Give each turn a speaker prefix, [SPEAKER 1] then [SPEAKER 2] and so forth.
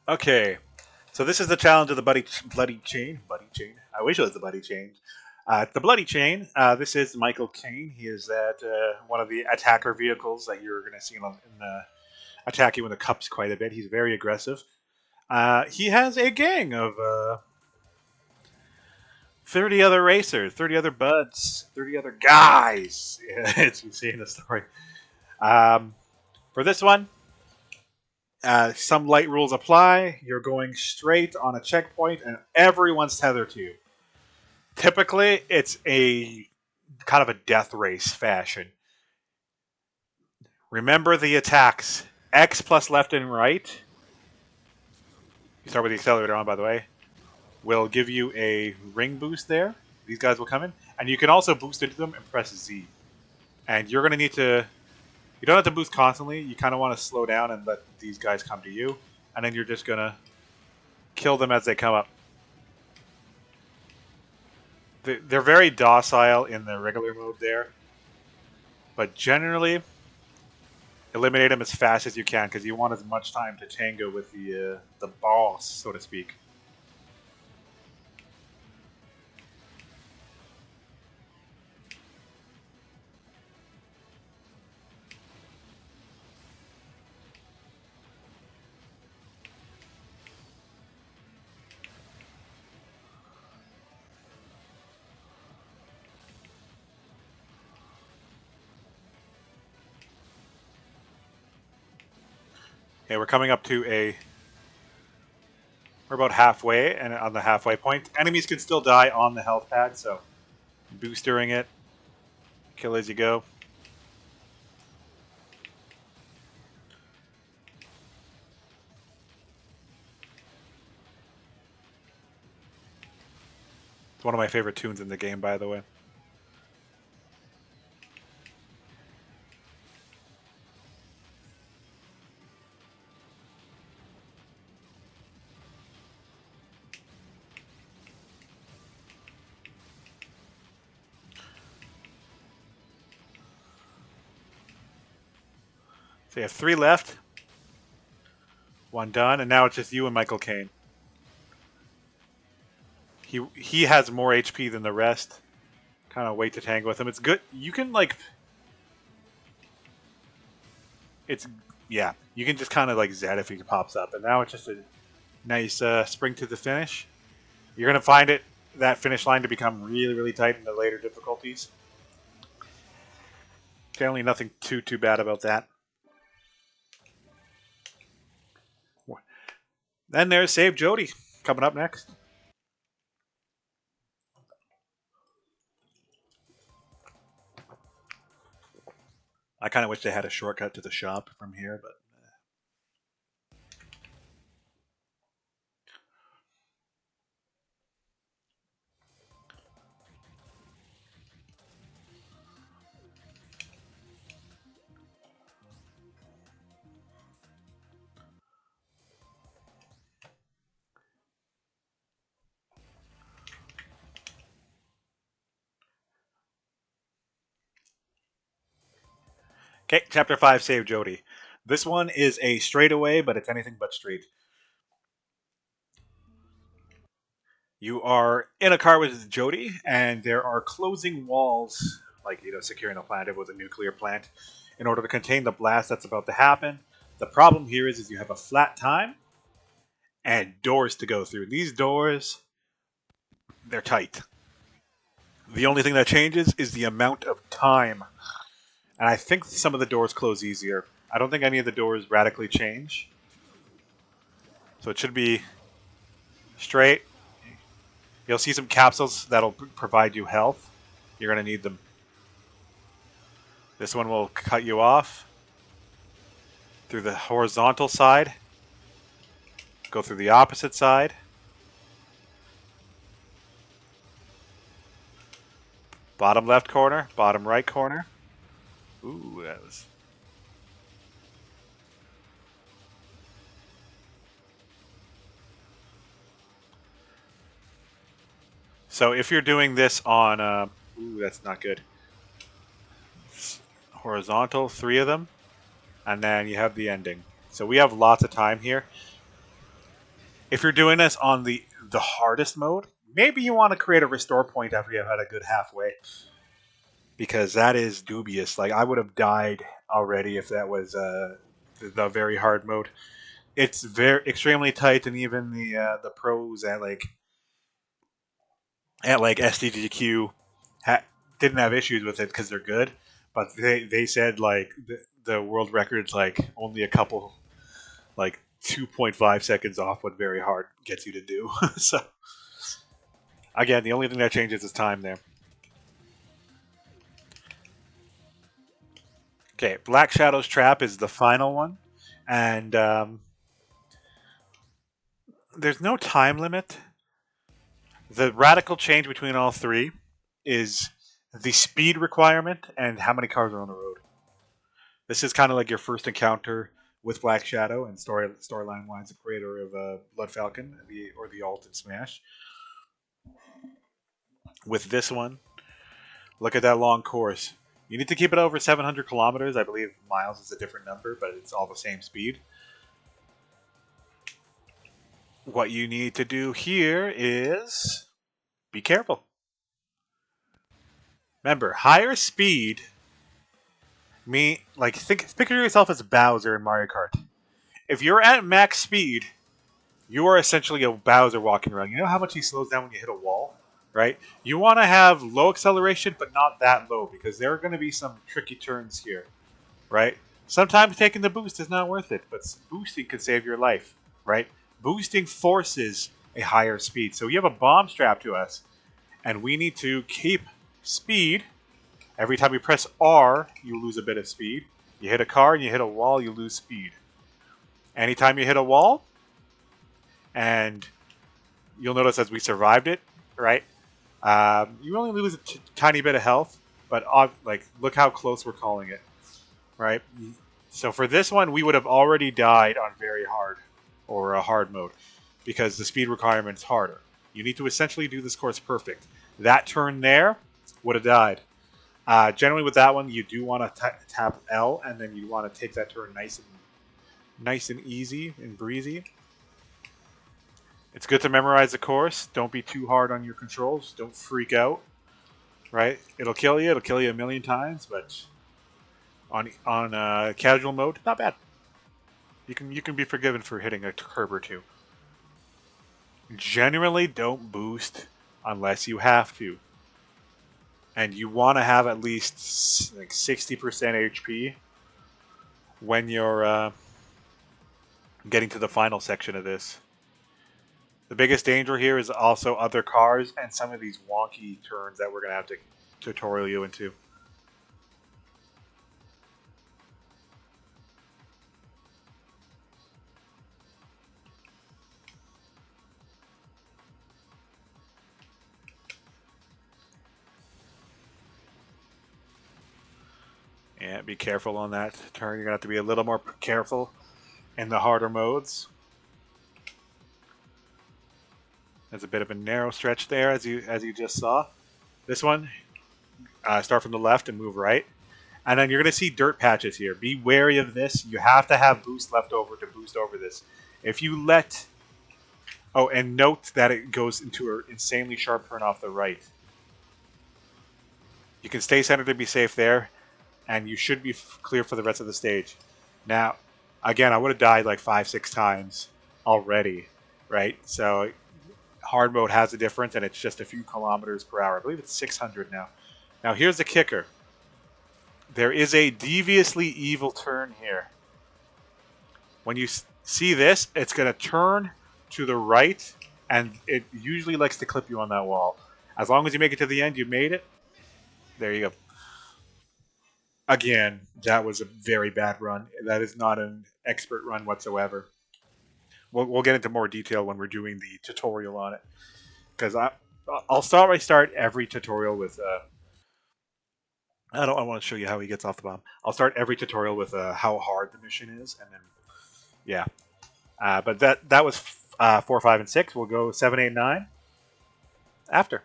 [SPEAKER 1] Okay, so this is the challenge of the bloody chain. Buddy chain. I wish it was the buddy chain. The bloody chain. This is Michael Caine. He is at one of the attacker vehicles that you're going to see attack you in the cups quite a bit. He's very aggressive. He has a gang of 30 other racers, 30 other buds, 30 other guys. As we see in the story. Um, for this one, some light rules apply. You're going straight on a checkpoint, and everyone's tethered to you. Typically, it's a kind of a death race fashion. Remember the attacks. X plus left and right. You start with the accelerator on, by the way. Will give you a ring boost there. These guys will come in. And you can also boost into them and press Z. And you're going to need to... You don't have to boost constantly. You kind of want to slow down and let these guys come to you. And then you're just going to kill them as they come up. They're very docile in the regular mode there. But generally, eliminate them as fast as you can because you want as much time to tango with the boss, so to speak. Okay, we're coming up to we're about halfway, and on the halfway point, enemies can still die on the health pad, so boostering it, kill as you go. It's one of my favorite tunes in the game, by the way. So you have 3 left, 1 done, and now it's just you and Michael Caine. He has more HP than the rest. Kind of wait to tango with him. It's good. You can it's yeah. You can just kind of Zed if he pops up, and now it's just a nice spring to the finish. You're gonna find that finish line to become really really tight in the later difficulties. Generally, nothing too bad about that. Then there's Save Jody coming up next. I kind of wish they had a shortcut to the shop from here, but okay. Chapter 5, Save Jody. This one is a straightaway, but it's anything but straight. You are in a car with Jody, and there are closing walls, securing a plant if it was a nuclear plant, in order to contain the blast that's about to happen. The problem here is you have a flat time and doors to go through. These doors, they're tight. The only thing that changes is the amount of time. And I think some of the doors close easier. I don't think any of the doors radically change. So it should be straight. You'll see some capsules that'll provide you health. You're going to need them. This one will cut you off through the horizontal side. Go through the opposite side. Bottom left corner, bottom right corner. Ooh, that was... So if you're doing this on... ooh, that's not good. Horizontal, 3 of them. And then you have the ending. So we have lots of time here. If you're doing this on the hardest mode, maybe you want to create a restore point after you've had a good halfway, because that is dubious. Like I would have died already if that was the very hard mode. It's very extremely tight, and even the pros at like SDGQ ha- didn't have issues with it because they're good, but they said like the world record's like only a couple, like 2.5 seconds off what very hard gets you to do. So again, the only thing that changes is time there. Okay, Black Shadow's Trap is the final one, and there's no time limit. The radical change between all three is the speed requirement and how many cars are on the road. This is kind of like your first encounter with Black Shadow, and storyline wise, the creator of Blood Falcon, the alt in Smash. With this one, look at that long course. You need to keep it over 700 kilometers. I believe miles is a different number, but it's all the same speed. What you need to do here is be careful. Remember, higher speed picture yourself as Bowser in Mario Kart. If you're at max speed, you are essentially a Bowser walking around. You know how much he slows down when you hit a wall, right? You want to have low acceleration, but not that low, because there are going to be some tricky turns here, right? Sometimes taking the boost is not worth it, but boosting can save your life, right? Boosting forces a higher speed. So you have a bomb strapped to us, and we need to keep speed. Every time you press R, you lose a bit of speed. You hit a car and you hit a wall, you lose speed. Anytime you hit a wall, and you'll notice as we survived it, right? You only lose a tiny bit of health, but look how close we're calling it, right? So for this one, we would have already died on very hard or a hard mode because the speed requirement is harder. You need to essentially do this course perfect. That turn there would have died. Generally, with that one, you do want to tap L, and then you want to take that turn nice and easy and breezy. It's good to memorize the course. Don't be too hard on your controls. Don't freak out. Right? It'll kill you. It'll kill you a million times, but on casual mode, not bad. You can be forgiven for hitting a curb or two. Generally, don't boost unless you have to, and you want to have at least like 60% HP when you're getting to the final section of this. The biggest danger here is also other cars and some of these wonky turns that we're going to have to tutorial you into. Yeah, be careful on that turn. You're going to have to be a little more careful in the harder modes. There's a bit of a narrow stretch there, as you just saw. This one, start from the left and move right. And then you're going to see dirt patches here. Be wary of this. You have to have boost left over to boost over this. If you let... Oh, and note that it goes into an insanely sharp turn off the right. You can stay centered to be safe there, and you should be clear for the rest of the stage. Now, again, I would have died like 5-6 times already, right? So hard mode has a difference, and it's just a few kilometers per hour. I believe it's 600 now. Now, here's the kicker. There is a deviously evil turn here. When you see this, it's going to turn to the right, and it usually likes to clip you on that wall. As long as you make it to the end, you made it. There you go. Again, that was a very bad run. That is not an expert run whatsoever. We'll get into more detail when we're doing the tutorial on it. Because I'll start every tutorial with... I want to show you how he gets off the bomb. I'll start every tutorial with how hard the mission is, and then yeah. But that was 4, 5, and 6. We'll go 7, 8, 9 after.